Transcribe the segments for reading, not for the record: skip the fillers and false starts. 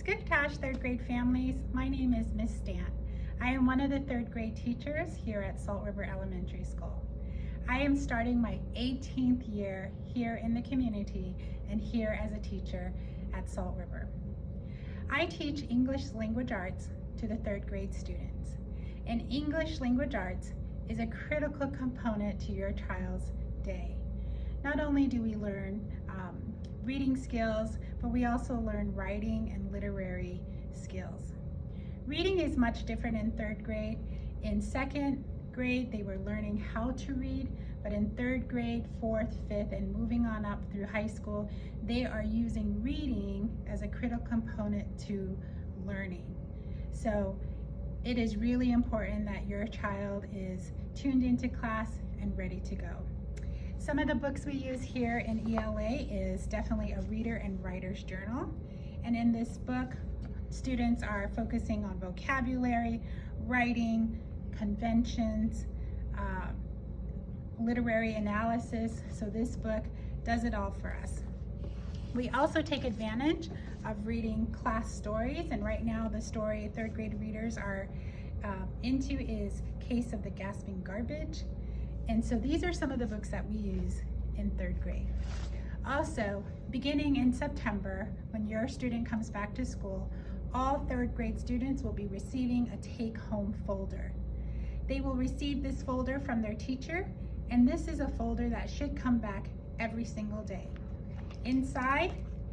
Skiptash third grade families, my name is Miss Stant. I am one of the third grade teachers here at Salt River Elementary School. I am starting my 18th year here in the community and here as a teacher at Salt River. I teach English language arts to the third grade students. And English language arts is a critical component to your child's day. Not only do we learn reading skills, but we also learn writing and literary skills. Reading is much different in third grade. In second grade, they were learning how to read, but in third grade, fourth, fifth, and moving on up through high school, they are using reading as a critical component to learning. So it is really important that your child is tuned into class and ready to go. Some of the books we use here in ELA is definitely a reader and writer's journal. And in this book, students are focusing on vocabulary, writing, conventions, literary analysis. So this book does it all for us. We also take advantage of reading class stories, and right now the story third grade readers are into is Case of the Gasping Garbage. And so these are some of the books that we use in third grade. Also, beginning in September, when your student comes back to school, all third grade students will be receiving a take-home folder. They will receive this folder from their teacher, and this is a folder that should come back every single day. Inside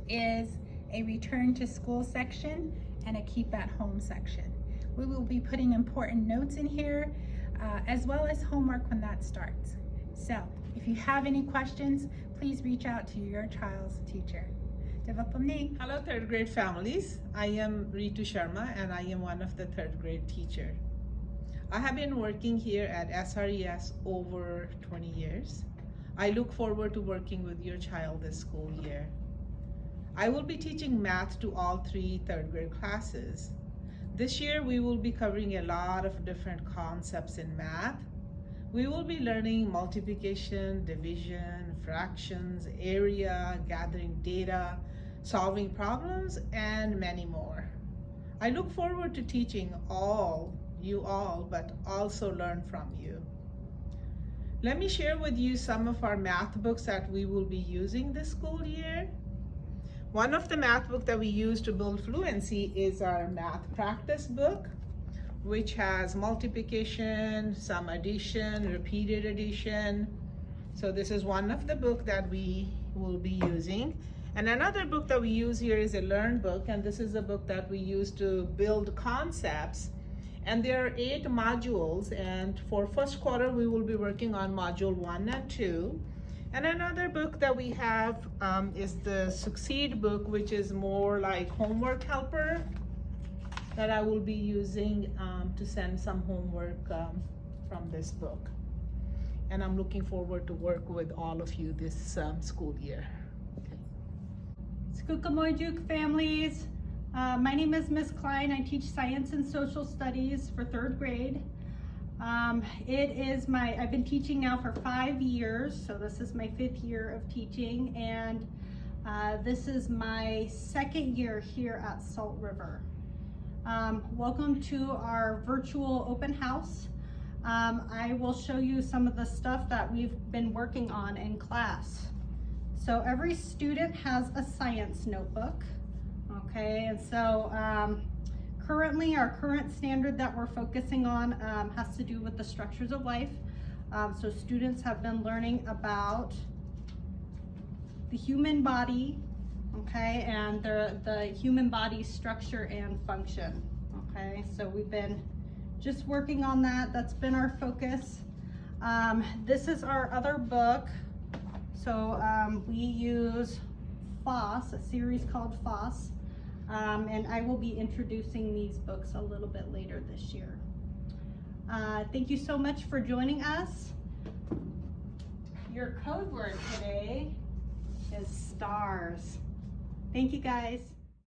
is a return to school section and a keep at home section. We will be putting important notes in here, as well as homework when that starts. So if you have any questions, please reach out to your child's teacher. Hello third grade families. I am Ritu Sharma and I am one of the third grade teacher. I have been working here at SRES over 20 years. I look forward to working with your child this school year. I will be teaching math to all 3 third grade classes. This year we will be covering a lot of different concepts in math. We will be learning multiplication, division, fractions, area, gathering data, solving problems, and many more. I look forward to teaching you all, but also learn from you. Let me share with you some of our math books that we will be using this school year. One of the math books that we use to build fluency is our math practice book, which has multiplication, some addition, repeated addition. So this is one of the books that we will be using. And another book that we use here is a Learn book, and this is a book that we use to build concepts. And there are 8 modules, and for first quarter we will be working on module 1 and 2. And another book that we have is the Succeed book, which is more like homework helper that I will be using to send some homework from this book. And I'm looking forward to work with all of you this school year. Skukamoyjuk families. My name is Miss Klein. I teach science and social studies for third grade. I've been teaching now for 5 years, so this is my 5th year of teaching, and this is my 2nd year here at Salt River. Welcome to our virtual open house. I will show you some of the stuff that we've been working on in class. So every student has a science notebook, okay, and so currently, our current standard that we're focusing on has to do with the structures of life. So students have been learning about the human body, okay, and the human body structure and function, okay. So we've been just working on that. That's been our focus. This is our other book. So we use FOSS, a series called FOSS. And I will be introducing these books a little bit later this year. Thank you so much for joining us. Your code word today is stars. Thank you guys.